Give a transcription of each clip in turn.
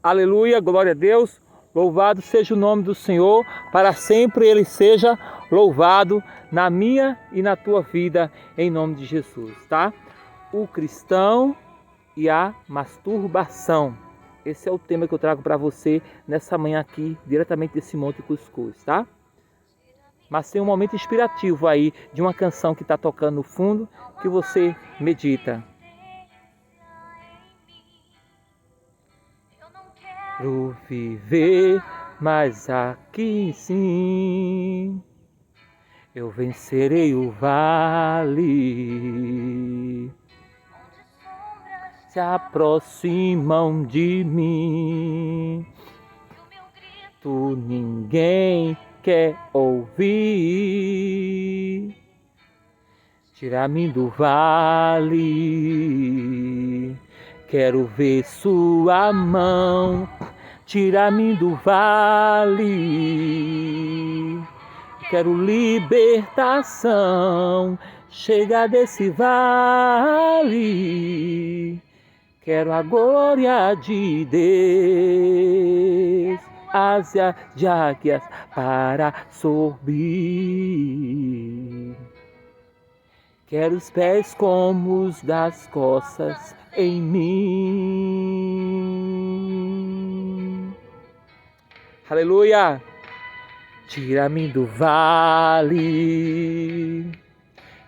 Aleluia, glória a Deus. Louvado seja o nome do Senhor, para sempre Ele seja louvado na minha e na tua vida, em nome de Jesus, tá? O cristão e a masturbação. Esse é o tema que eu trago para você nessa manhã aqui, diretamente desse Monte Cuscuz, tá? Mas tem um momento inspirativo aí, de uma canção que está tocando no fundo, que você medita. Quero viver, mas aqui sim eu vencerei o vale. Se aproximam de mim, tu ninguém quer ouvir. Tira-me do vale, quero ver sua mão. Tira-me do vale, quero libertação. Chega desse vale, quero a glória de Deus. Asas de águias para subir. Quero os pés como os das costas em mim. Aleluia! Tira-me do vale.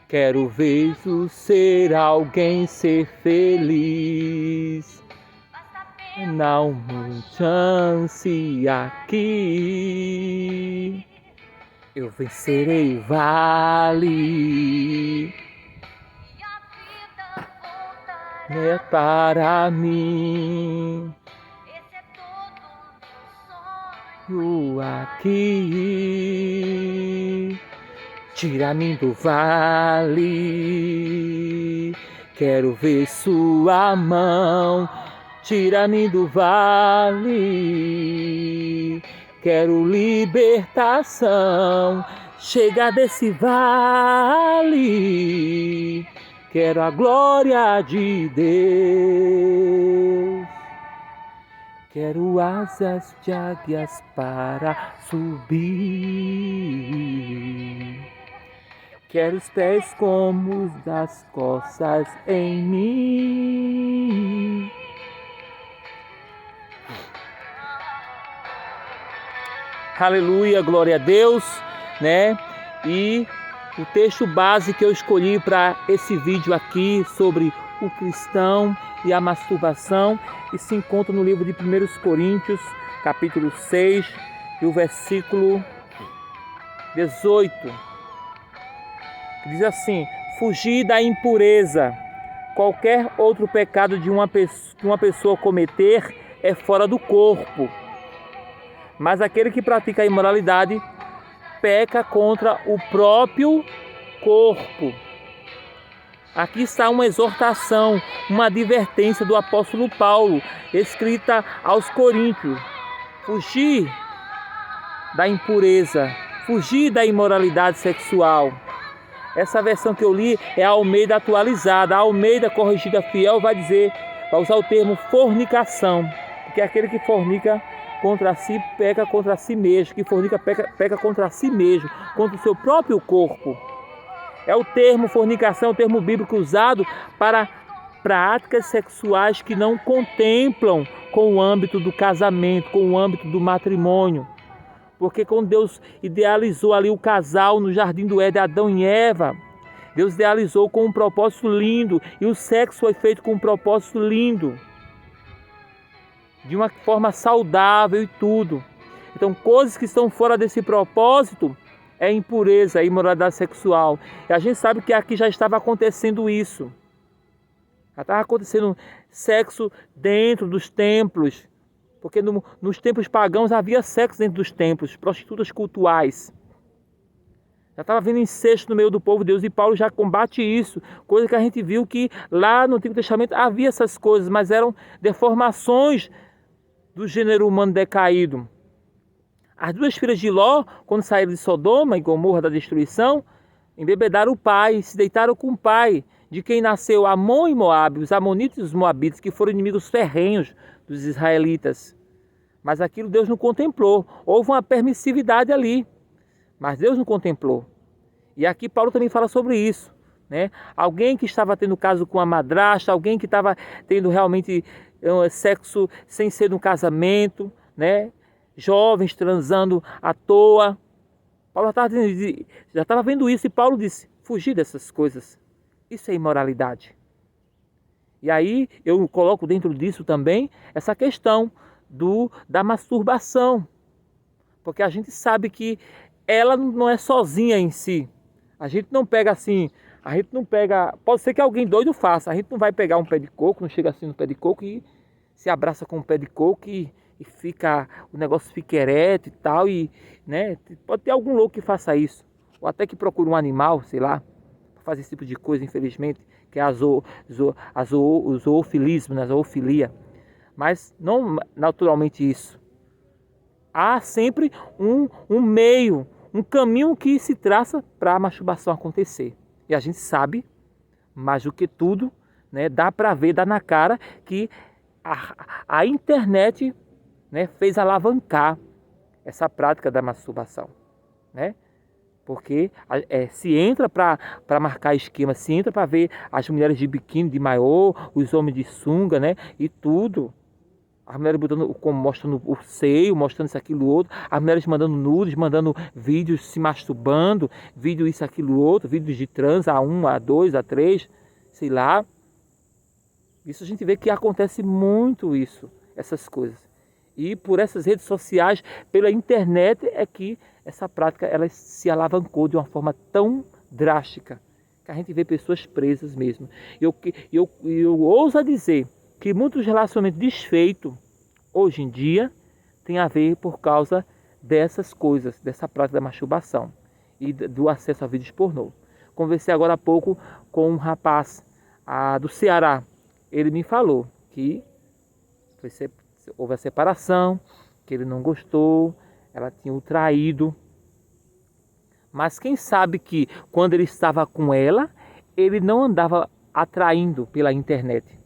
Quero ver o ser alguém ser feliz. Não me chance aqui. Eu vencerei o vale. É para mim. Eu aqui. Tira-me do vale. Quero ver sua mão. Tira-me do vale. Quero libertação. Chega desse vale. Quero a glória de Deus. Quero asas de águias para subir. Quero os pés como os das costas em mim. Aleluia, glória a Deus, né? E o texto base que eu escolhi para esse vídeo aqui sobre o cristão e a masturbação e se encontra no livro de 1 Coríntios, capítulo 6, e o versículo 18. Diz assim: fugir da impureza. Qualquer outro pecado que uma pessoa cometer é fora do corpo. Mas aquele que pratica a imoralidade peca contra o próprio corpo. Aqui está uma exortação, uma advertência do apóstolo Paulo, escrita aos Coríntios. Fugir da impureza, fugir da imoralidade sexual. Essa versão que eu li é a Almeida atualizada. A Almeida corrigida fiel vai usar o termo fornicação, porque aquele que fornica contra si, peca contra si mesmo. Que fornica, peca contra si mesmo, contra o seu próprio corpo. É o termo fornicação, o termo bíblico usado para práticas sexuais que não contemplam com o âmbito do casamento, com o âmbito do matrimônio. Porque quando Deus idealizou ali o casal no jardim do Éden, Adão e Eva, Deus idealizou com um propósito lindo, e o sexo foi feito com um propósito lindo, de uma forma saudável e tudo. Então, coisas que estão fora desse propósito é impureza, é imoralidade sexual. E a gente sabe que aqui já estava acontecendo isso. Já estava acontecendo sexo dentro dos templos, porque nos templos pagãos havia sexo dentro dos templos, prostitutas cultuais. Já estava havendo incesto no meio do povo de Deus, e Paulo já combate isso. Coisa que a gente viu que lá no Antigo Testamento havia essas coisas, mas eram deformações do gênero humano decaído. As duas filhas de Ló, quando saíram de Sodoma e Gomorra da destruição, embebedaram o pai, se deitaram com o pai, de quem nasceu Amon e Moabe, os amonitas e os moabitas, que foram inimigos ferrenhos dos israelitas. Mas aquilo Deus não contemplou. Houve uma permissividade ali, mas Deus não contemplou. E aqui Paulo também fala sobre isso, né? Alguém que estava tendo caso com a madrasta, alguém que estava tendo realmente sexo sem ser um casamento, né? Jovens transando à toa. Paulo já estava vendo isso e Paulo disse, fugir dessas coisas. Isso é imoralidade. E aí eu coloco dentro disso também essa questão da masturbação. Porque a gente sabe que ela não é sozinha em si. A gente não pega assim, pode ser que alguém doido faça, a gente não vai pegar um pé de coco, não chega assim no pé de coco e se abraça com um pé de coco e o negócio fica ereto e tal, e, né, pode ter algum louco que faça isso, ou até que procure um animal, sei lá, para fazer esse tipo de coisa, infelizmente, que é o zoofilismo, né, a zoofilia, mas não naturalmente isso. Há sempre um meio, um caminho que se traça para a masturbação acontecer. E a gente sabe, mais do que tudo, né, dá para ver, dá na cara que a internet, né, fez alavancar essa prática da masturbação, né? Porque se entra para marcar esquema, se entra para ver as mulheres de biquíni, de maiô, os homens de sunga, né, e tudo. As mulheres mostrando o seio, mostrando isso, aquilo, outro. As mulheres mandando nudes, mandando vídeos se masturbando, vídeo isso, aquilo, outro, vídeos de trans, A1, A2, A3, sei lá. Isso a gente vê que acontece muito isso, essas coisas. E por essas redes sociais, pela internet, é que essa prática ela se alavancou de uma forma tão drástica, que a gente vê pessoas presas mesmo. Eu ouso dizer que muitos relacionamentos desfeitos, hoje em dia, tem a ver por causa dessas coisas, dessa prática da masturbação e do acesso a vídeos pornô. Conversei agora há pouco com um rapaz do Ceará. Ele me falou que houve a separação, que ele não gostou, ela tinha o traído. Mas quem sabe que quando ele estava com ela, ele não andava atraindo pela internet,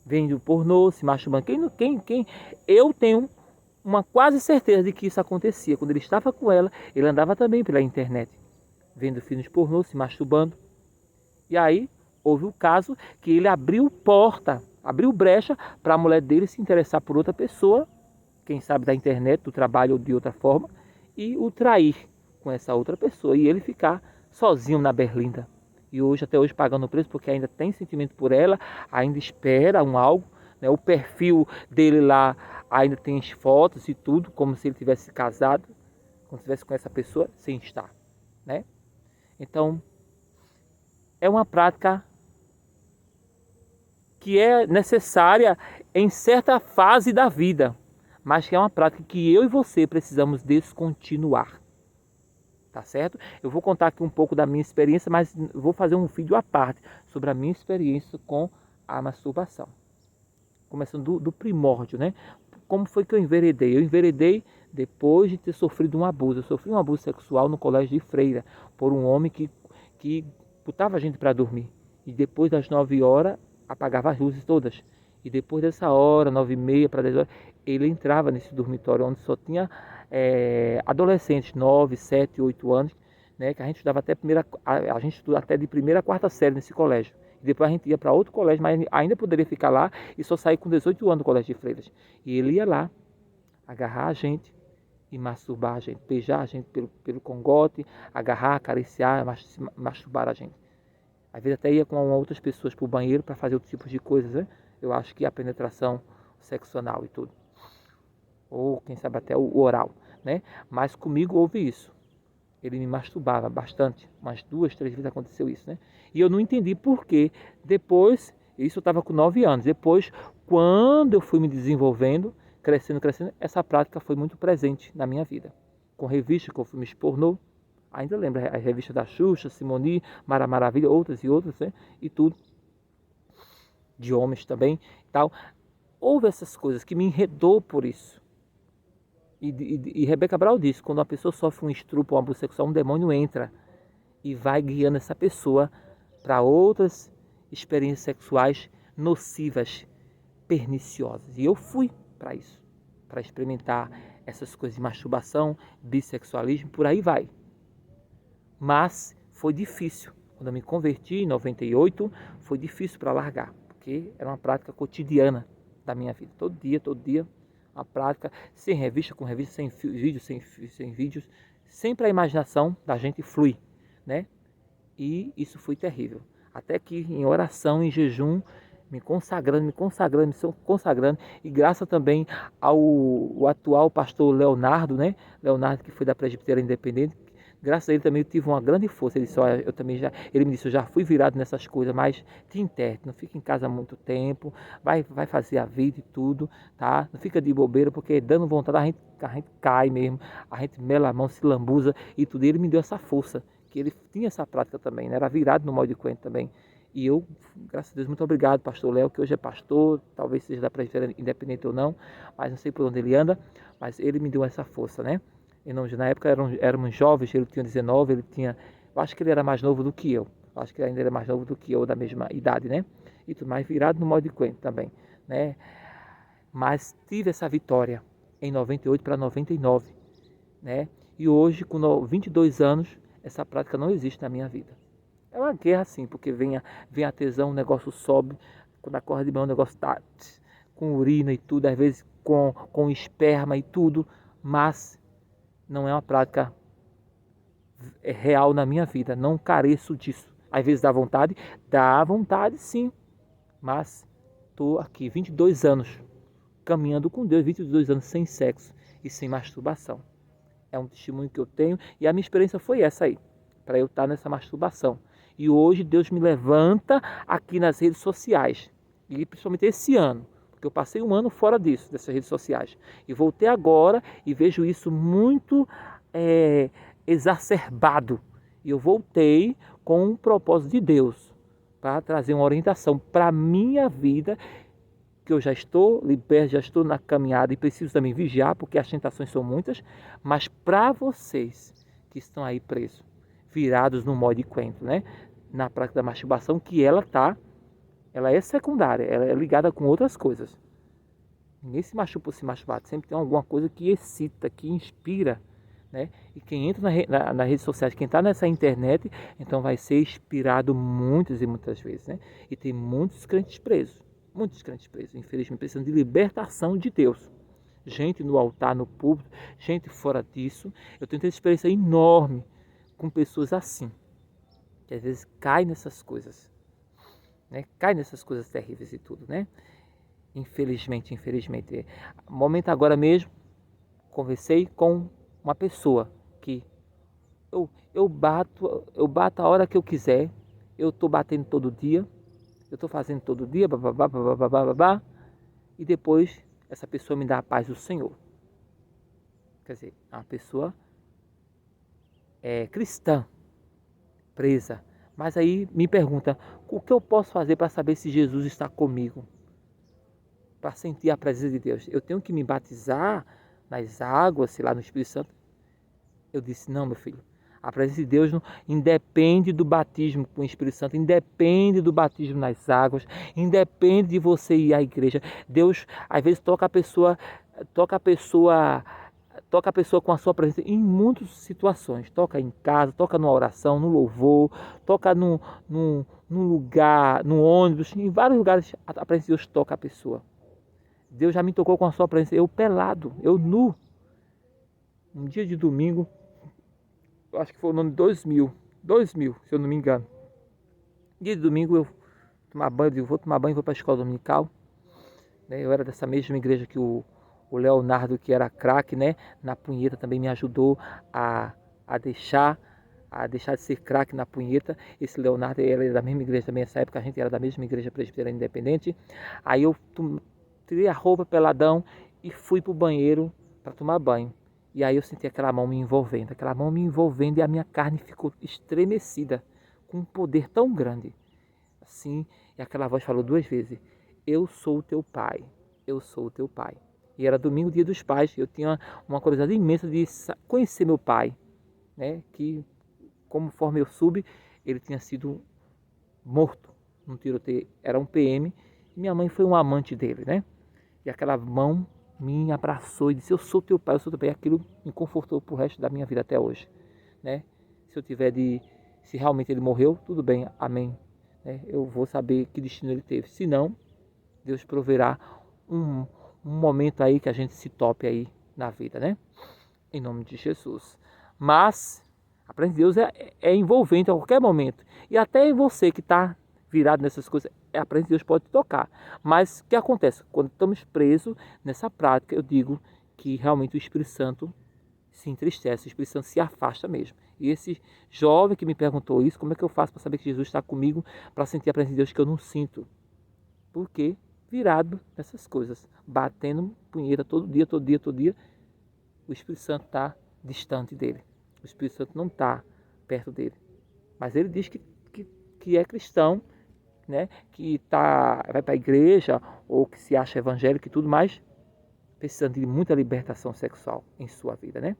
vendo pornô, se masturbando. Eu tenho uma quase certeza de que isso acontecia. Quando ele estava com ela, ele andava também pela internet, vendo filmes pornô, se masturbando. E aí houve o caso que ele abriu brecha para a mulher dele se interessar por outra pessoa, quem sabe da internet, do trabalho ou de outra forma, e o trair com essa outra pessoa e ele ficar sozinho na berlinda. E hoje, até hoje, pagando o preço, porque ainda tem sentimento por ela, ainda espera algo, né? O perfil dele lá ainda tem as fotos e tudo, como se ele tivesse casado, como se estivesse com essa pessoa, sem estar, né? Então, é uma prática que é necessária em certa fase da vida, mas que é uma prática que eu e você precisamos descontinuar. Tá certo? Eu vou contar aqui um pouco da minha experiência, mas vou fazer um vídeo à parte sobre a minha experiência com a masturbação. Começando do primórdio, né? Como foi que eu enveredei? Eu enveredei depois de ter sofrido um abuso. Eu sofri um abuso sexual no colégio de freira, por um homem que botava a gente para dormir. E depois das 9 horas, apagava as luzes todas. E depois dessa hora, 9h30 para 10 horas, ele entrava nesse dormitório onde só tinha adolescentes, 9, 7, 8 anos, né, que a gente estudava a gente estuda até de primeira a quarta série nesse colégio. E depois a gente ia para outro colégio, mas ainda poderia ficar lá e só sair com 18 anos do colégio de freiras. E ele ia lá, agarrar a gente e masturbar a gente, beijar a gente pelo congote, agarrar, acariciar, masturbar a gente. Às vezes até ia com outras pessoas para o banheiro para fazer outros tipos de coisas, né? Eu acho que a penetração sexual e tudo. Ou quem sabe até o oral, né? Mas comigo houve isso. Ele me masturbava bastante, umas 2, 3 vezes aconteceu isso, né? E eu não entendi por quê. Depois, isso eu estava com 9 anos, depois, quando eu fui me desenvolvendo, crescendo, essa prática foi muito presente na minha vida. Com revistas, com filmes pornô, ainda lembro, a revista da Xuxa, Simone, Mara Maravilha, outras e outras, né? E tudo. De homens também, tal. Houve essas coisas que me enredou por isso. E Rebeca Brau disse, quando uma pessoa sofre um estupro, um abuso sexual, um demônio entra e vai guiando essa pessoa para outras experiências sexuais nocivas, perniciosas. E eu fui para isso, para experimentar essas coisas de masturbação, bissexualismo, por aí vai. Mas foi difícil. Quando eu me converti em 98, foi difícil para largar, porque era uma prática cotidiana da minha vida. Todo dia, uma prática, sem revista, com revista, sem vídeos, sem vídeos. Sempre a imaginação da gente flui, né? E isso foi terrível. Até que em oração, em jejum, me consagrando, e graças também ao atual pastor Leonardo, né? Leonardo, que foi da Presbiteriana Independente, graças a ele também eu tive uma grande força. Ele disse, olha, ele me disse, eu já fui virado nessas coisas, mas te interte, não fica em casa muito tempo, vai fazer a vida e tudo, tá? Não fica de bobeira, porque dando vontade a gente cai mesmo, a gente mela a mão, se lambuza e tudo. E ele me deu essa força, que ele tinha essa prática também, né? Era virado no molde de coentro também. E eu, graças a Deus, muito obrigado, pastor Léo, que hoje é pastor, talvez seja da Presbiteriana Independente ou não, mas não sei por onde ele anda, mas ele me deu essa força, né? E não, na época éramos jovens, ele tinha 19, eu acho que ele era mais novo do que eu, acho que ele ainda era mais novo do que eu, da mesma idade, né? E tudo mais, virado no molde de coentro também, né? Mas tive essa vitória em 98 para 99, né? E hoje, com 22 anos, essa prática não existe na minha vida. É uma guerra sim, porque vem a tesão, o negócio sobe, quando acorda de manhã o negócio tá com urina e tudo, às vezes com esperma e tudo, mas não é uma prática real na minha vida, não careço disso. Às vezes dá vontade sim, mas estou aqui 22 anos caminhando com Deus, 22 anos sem sexo e sem masturbação. É um testemunho que eu tenho e a minha experiência foi essa aí, para eu estar nessa masturbação. E hoje Deus me levanta aqui nas redes sociais, e principalmente esse ano, porque eu passei um ano fora disso, dessas redes sociais, e voltei agora e vejo isso muito exacerbado. E eu voltei com um propósito de Deus, para trazer uma orientação para a minha vida, que eu já estou liberto, já estou na caminhada e preciso também vigiar, porque as tentações são muitas, mas para vocês que estão aí presos, virados no molde de coentro, né? Na prática da masturbação, que ela é secundária, ela é ligada com outras coisas. Ninguém se masturba por se masturbar, sempre tem alguma coisa que excita, que inspira, né? E quem entra nas redes sociais, quem está nessa internet, então vai ser inspirado muitas e muitas vezes, né? E tem muitos crentes presos, infelizmente, precisando de libertação de Deus. Gente no altar, no púlpito, gente fora disso. Eu tenho uma experiência enorme com pessoas assim, que às vezes caem nessas coisas, né? Cai nessas coisas terríveis e tudo, né? Infelizmente. Momento agora mesmo, conversei com uma pessoa que eu bato a hora que eu quiser, eu estou batendo todo dia, eu estou fazendo todo dia, babá, e depois essa pessoa me dá a paz do Senhor. Quer dizer, uma pessoa cristã, presa. Mas aí me pergunta, o que eu posso fazer para saber se Jesus está comigo? Para sentir a presença de Deus. Eu tenho que me batizar nas águas, sei lá, no Espírito Santo? Eu disse, não, meu filho. A presença de Deus não independe do batismo com o Espírito Santo, independe do batismo nas águas, independe de você ir à igreja. Deus, às vezes, toca a pessoa com a sua presença em muitas situações. Toca em casa, toca numa oração, no louvor, toca num lugar, no ônibus, em vários lugares a presença de Deus toca a pessoa. Deus já me tocou com a sua presença, eu pelado, eu nu. Um dia de domingo, eu acho que foi no ano de 2000, se eu não me engano. Dia de domingo eu vou tomar banho, vou para a escola dominical. Eu era dessa mesma igreja que o Leonardo, que era craque, né? Na punheta também me ajudou a deixar de ser craque na punheta. Esse Leonardo, ele era da mesma igreja também, nessa época a gente era da mesma igreja presbiteriana independente. Aí eu tirei a roupa peladão e fui pro banheiro para tomar banho. E aí eu senti aquela mão me envolvendo e a minha carne ficou estremecida, com um poder tão grande. Assim, e aquela voz falou 2 vezes, eu sou o teu pai, eu sou o teu pai. E era domingo, dia dos pais, eu tinha uma curiosidade imensa de conhecer meu pai, né? Que, conforme eu soube, ele tinha sido morto num tiroteio, era um PM, e minha mãe foi um amante dele, né? E aquela mão me abraçou e disse, eu sou teu pai, eu sou teu pai. E aquilo me confortou pro resto da minha vida até hoje, né? Se realmente ele morreu, tudo bem, amém. Né? Eu vou saber que destino ele teve. Se não, Deus proverá um momento aí que a gente se tope aí na vida, né? Em nome de Jesus. Mas a presença de Deus é envolvente a qualquer momento. E até em você que está virado nessas coisas, a presença de Deus pode te tocar. Mas o que acontece? Quando estamos presos nessa prática, eu digo que realmente o Espírito Santo se entristece, o Espírito Santo se afasta mesmo. E esse jovem que me perguntou isso, como é que eu faço para saber que Jesus está comigo, para sentir a presença de Deus que eu não sinto? Porque virado nessas coisas, batendo punheta todo dia, o Espírito Santo está distante dele. O Espírito Santo não está perto dele. Mas ele diz que é cristão, né? Que vai para a igreja ou que se acha evangélico e tudo mais, precisando de muita libertação sexual em sua vida, né?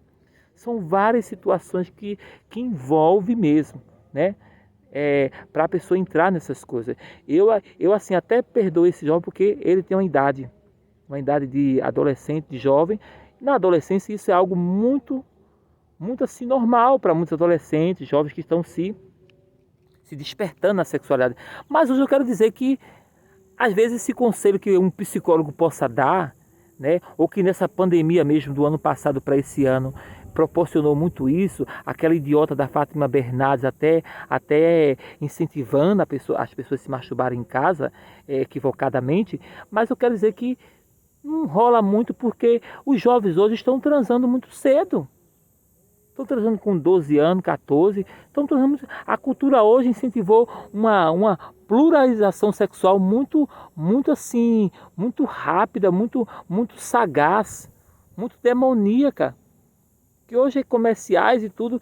São várias situações que envolve mesmo, né? Para a pessoa entrar nessas coisas. Eu assim até perdoo esse jovem porque ele tem uma idade de adolescente, de jovem. Na adolescência isso é algo muito assim normal para muitos adolescentes, jovens que estão se despertando na sexualidade. Mas hoje eu quero dizer que às vezes esse conselho que um psicólogo possa dar, né, ou que nessa pandemia mesmo do ano passado para esse ano proporcionou muito isso, aquela idiota da Fátima Bernardes até incentivando as pessoas a se masturbarem em casa equivocadamente, mas eu quero dizer que não rola muito porque os jovens hoje estão transando muito cedo. Estão transando com 12 anos, 14. Estão transando. A cultura hoje incentivou uma pluralização sexual muito assim, muito rápida, muito sagaz, muito demoníaca. Que hoje comerciais e tudo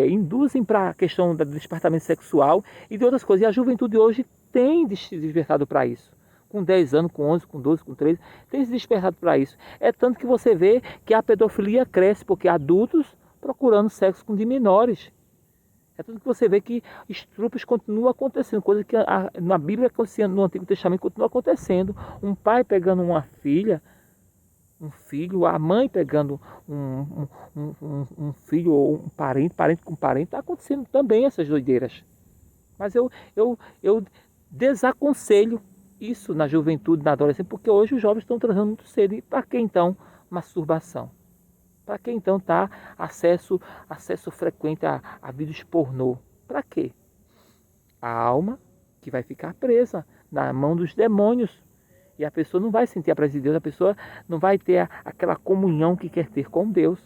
induzem para a questão do despertamento sexual e de outras coisas. E a juventude hoje tem se despertado para isso. Com 10 anos, com 11, com 12, com 13, tem se despertado para isso. É tanto que você vê que a pedofilia cresce, porque adultos procurando sexo com de menores. É tanto que você vê que estupros continuam acontecendo, coisa que na Bíblia, no Antigo Testamento, continua acontecendo. Um pai pegando uma filha, um filho, a mãe pegando um filho ou um parente com parente, está acontecendo também essas doideiras. Mas eu desaconselho isso na juventude, na adolescência, porque hoje os jovens estão transando muito cedo. E para que então masturbação? Para que então tá acesso frequente a vídeos pornô? Para quê? A alma que vai ficar presa na mão dos demônios. E a pessoa não vai sentir a presença de Deus, a pessoa não vai ter aquela comunhão que quer ter com Deus.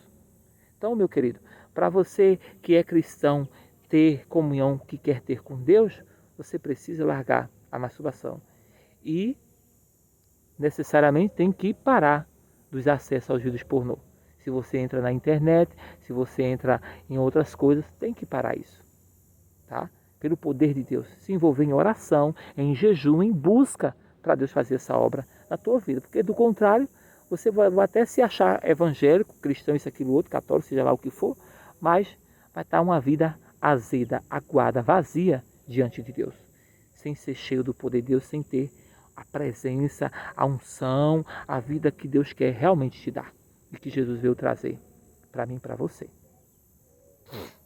Então, meu querido, para você que é cristão ter comunhão que quer ter com Deus, você precisa largar a masturbação. E necessariamente tem que parar dos acessos aos vídeos pornô. Se você entra na internet, se você entra em outras coisas, tem que parar isso. Tá? Pelo poder de Deus. Se envolver em oração, em jejum, em busca para Deus fazer essa obra na tua vida. Porque do contrário, você vai até se achar evangélico, cristão, isso, aquilo, outro, católico, seja lá o que for, mas vai estar uma vida azeda, aguada, vazia diante de Deus. Sem ser cheio do poder de Deus, sem ter a presença, a unção, a vida que Deus quer realmente te dar. E que Jesus veio trazer para mim e para você.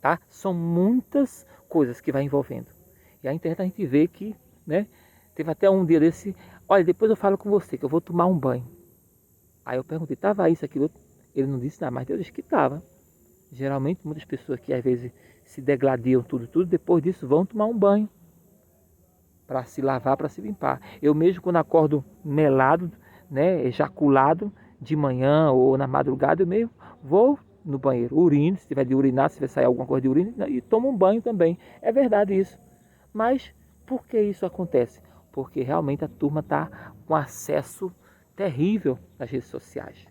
Tá? São muitas coisas que vai envolvendo. E a internet a gente vê que, né? Teve até um dia desse, olha, depois eu falo com você, que eu vou tomar um banho. Aí eu perguntei, estava isso, aquilo? Ele não disse nada, mas Deus disse que estava. Geralmente, muitas pessoas que às vezes se degladiam tudo, depois disso vão tomar um banho. Para se lavar, para se limpar. Eu mesmo, quando acordo melado, né, ejaculado, de manhã ou na madrugada, eu mesmo vou no banheiro, urino, se tiver de urinar, se tiver sair alguma coisa de urina, e tomo um banho também. É verdade isso. Mas por que isso acontece? Porque realmente a turma está com acesso terrível nas redes sociais.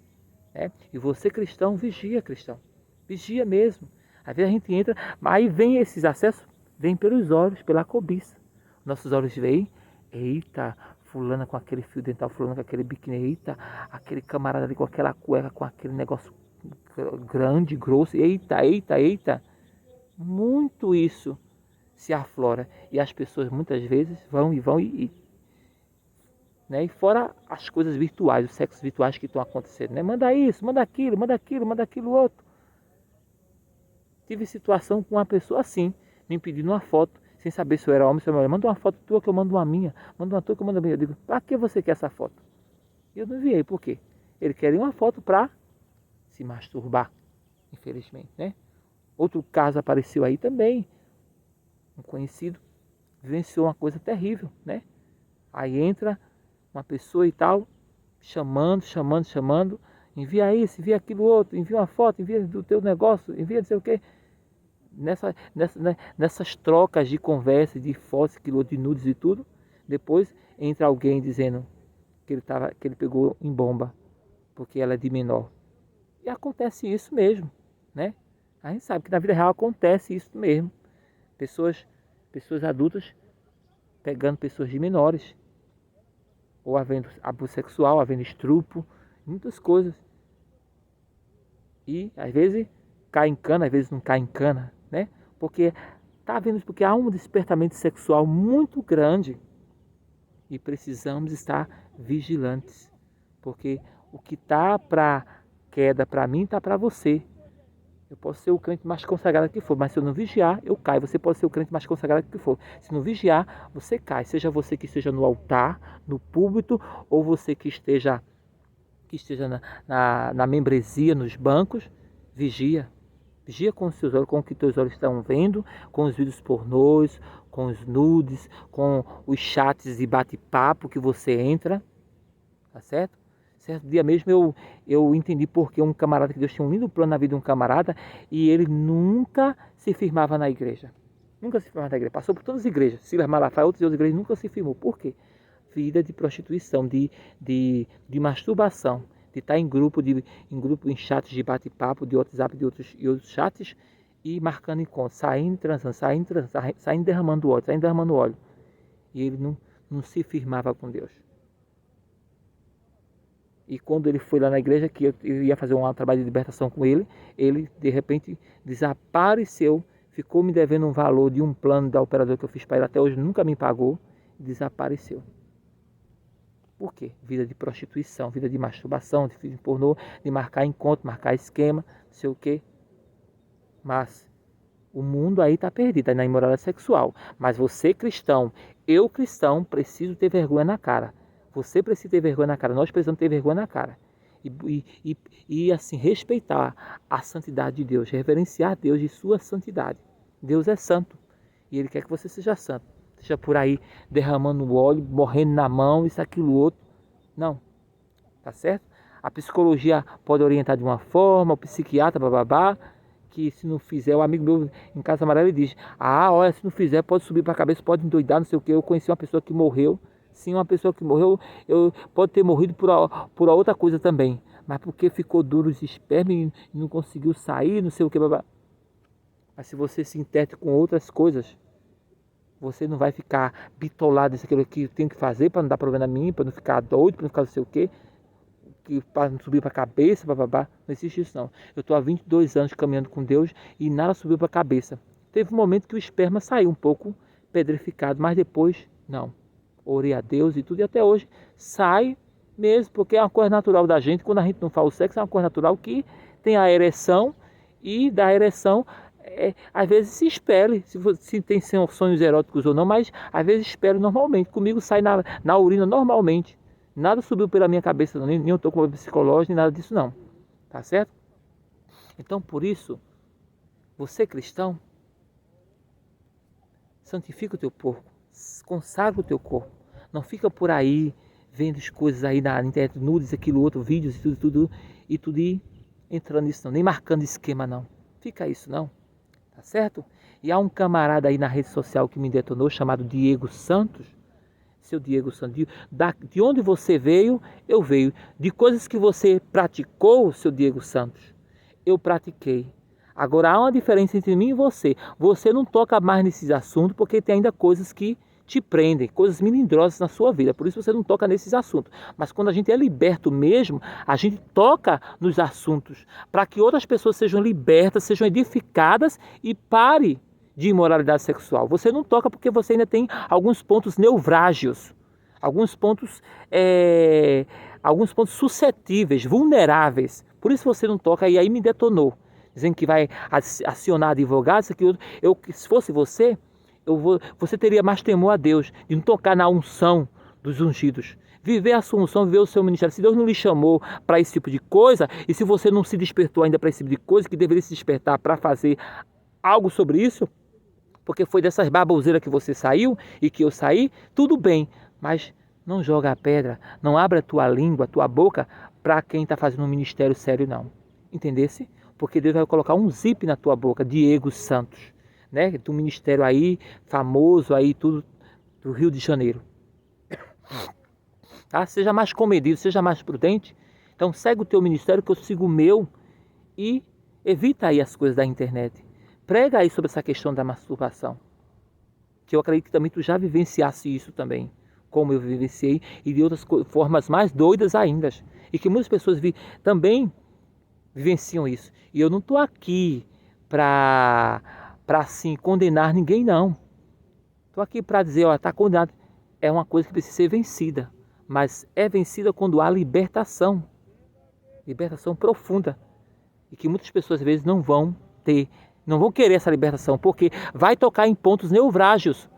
Né? E você cristão, cristão. Vigia mesmo. Às vezes a gente entra, mas aí vem esses acessos, vem pelos olhos, pela cobiça. Nossos olhos veem, eita, fulana com aquele fio dental, fulana com aquele biquíni, eita, aquele camarada ali com aquela cueca, com aquele negócio grande, grosso, eita. Muito isso se aflora. E as pessoas muitas vezes vão e né? E fora as coisas virtuais, os sexos virtuais que estão acontecendo, né? Manda isso, manda aquilo, manda aquilo, manda aquilo outro. Tive situação com uma pessoa assim, me pedindo uma foto, sem saber se eu era homem ou se eu era mulher. Manda uma foto tua que eu mando uma minha, manda uma tua que eu mando a minha. Eu digo, pra que você quer essa foto? E eu não enviei, por quê? Ele queria uma foto pra se masturbar, infelizmente, né? Outro caso apareceu aí também, um conhecido vivenciou uma coisa terrível, né? Aí entra uma pessoa e tal, chamando, envia isso, envia aquilo outro, envia uma foto, envia do teu negócio, envia não sei o quê. Nessas trocas de conversa, de fotos, de nudes e tudo, depois entra alguém dizendo que ele pegou em bomba, porque ela é de menor. E acontece isso mesmo, né? A gente sabe que na vida real acontece isso mesmo. Pessoas adultas pegando pessoas de menores, ou havendo abuso sexual, havendo estupro, muitas coisas. E às vezes cai em cana, às vezes não cai em cana, né? Porque porque há um despertamento sexual muito grande e precisamos estar vigilantes, porque o que está para queda para mim está para você. Eu posso ser o crente mais consagrado que for, mas se eu não vigiar, eu caio. Você pode ser o crente mais consagrado que for. Se não vigiar, você cai. Seja você que esteja no altar, no púlpito, ou você que esteja na membresia, nos bancos, vigia. Vigia com os seus olhos, com o que teus olhos estão vendo, com os vídeos pornôs, com os nudes, com os chats de bate-papo que você entra, tá certo? Certo dia mesmo eu entendi porque um camarada, que Deus tinha um lindo plano na vida de um camarada, e ele nunca se firmava na igreja. Nunca se firmava na igreja. Passou por todas as igrejas, Silas Malafaia, outras igrejas, nunca se firmou. Por quê? Vida de prostituição, de masturbação, de estar em grupo, em chats de bate-papo, de WhatsApp, de outros chats, e marcando encontros, saindo transando, saindo derramando óleo. E ele não se firmava com Deus. E quando ele foi lá na igreja, que eu ia fazer um trabalho de libertação com ele, ele de repente desapareceu, ficou me devendo um valor de um plano da operadora que eu fiz para ele, até hoje nunca me pagou, e desapareceu. Por quê? Vida de prostituição, vida de masturbação, de filme pornô, de marcar encontro, marcar esquema, não sei o quê. Mas o mundo aí está perdido, aí na imoralidade sexual. Mas você cristão, eu cristão, preciso ter vergonha na cara. Você precisa ter vergonha na cara, nós precisamos ter vergonha na cara. E assim, respeitar a santidade de Deus, reverenciar Deus e sua santidade. Deus é santo e Ele quer que você seja santo. Seja por aí derramando óleo, morrendo na mão, isso, aquilo, outro. Não, tá certo? A psicologia pode orientar de uma forma, o psiquiatra, bababá, que se não fizer, o amigo meu em Casa Amarela ele diz, olha, se não fizer pode subir para a cabeça, pode endoidar, não sei o que. Eu conheci uma pessoa que morreu. Sim, uma pessoa que morreu, pode ter morrido por outra coisa também, mas porque ficou duro os esperma e não conseguiu sair, não sei o que. Mas se você se interte com outras coisas, você não vai ficar bitolado nisso, aquilo que tem que fazer para não dar problema a mim, para não ficar doido, para não ficar não sei o que para não subir para a cabeça, bababá. Não existe isso não. Eu estou há 22 anos caminhando com Deus e nada subiu para a cabeça. Teve um momento que o esperma saiu um pouco pedrificado, mas depois não. Orei a Deus e tudo, e até hoje sai mesmo, porque é uma coisa natural da gente. Quando a gente não faz o sexo, é uma coisa natural que tem a ereção, e da ereção, às vezes se espere, se tem sonhos eróticos ou não, mas às vezes espero normalmente. Comigo sai na urina normalmente. Nada subiu pela minha cabeça, não, nem eu estou com uma psicológica, nem nada disso não. Tá certo? Então, por isso, você cristão, santifica o teu corpo. Consagra o teu corpo. Não fica por aí vendo as coisas aí na internet, nudes, aquilo outro, vídeos e tudo e entrando nisso não, nem marcando esquema não. Fica isso não, tá certo? E há um camarada aí na rede social que me detonou, chamado Diego Santos. Seu Diego Santos, de onde você veio, eu veio. De coisas que você praticou, seu Diego Santos, eu pratiquei. Agora há uma diferença entre mim e você. Você não toca mais nesses assuntos porque tem ainda coisas que te prendem, coisas melindrosas na sua vida. Por isso você não toca nesses assuntos. Mas quando a gente é liberto mesmo, a gente toca nos assuntos para que outras pessoas sejam libertas, sejam edificadas e pare de imoralidade sexual. Você não toca porque você ainda tem alguns pontos nevrálgicos. alguns pontos suscetíveis, vulneráveis. Por isso você não toca, e aí me detonou, dizendo que vai acionar advogados, que se fosse você, você teria mais temor a Deus, de não tocar na unção dos ungidos. Viver a sua unção, viver o seu ministério. Se Deus não lhe chamou para esse tipo de coisa, e se você não se despertou ainda para esse tipo de coisa, que deveria se despertar para fazer algo sobre isso, porque foi dessas baboseiras que você saiu e que eu saí, tudo bem, mas não joga a pedra, não abre a tua língua, a tua boca para quem está fazendo um ministério sério, não. Entendesse? Porque Deus vai colocar um zip na tua boca, Diego Santos, né? Do ministério aí, famoso aí, tudo do Rio de Janeiro. Tá? Seja mais comedido, seja mais prudente. Então segue o teu ministério, que eu sigo o meu, e evita aí as coisas da internet. Prega aí sobre essa questão da masturbação, que eu acredito que também tu já vivenciasse isso também, como eu vivenciei, e de outras formas mais doidas ainda, e que muitas pessoas também vivenciam isso. E eu não estou aqui para assim condenar ninguém, não. Estou aqui para dizer, ó, está condenado. É uma coisa que precisa ser vencida, mas é vencida quando há libertação profunda, e que muitas pessoas às vezes não vão querer essa libertação, porque vai tocar em pontos nevrálgicos,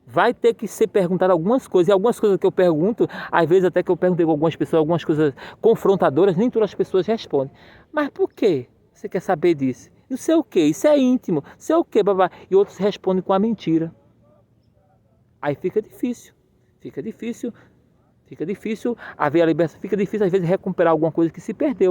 vai ter que ser perguntado algumas coisas, e algumas coisas que eu pergunto, às vezes até que eu perguntei com algumas pessoas, algumas coisas confrontadoras, nem todas as pessoas respondem. Mas por que você quer saber disso? Não sei o que, isso é íntimo, não sei o que, babá. E outros respondem com a mentira. Aí fica difícil haver a libertação, fica difícil às vezes recuperar alguma coisa que se perdeu.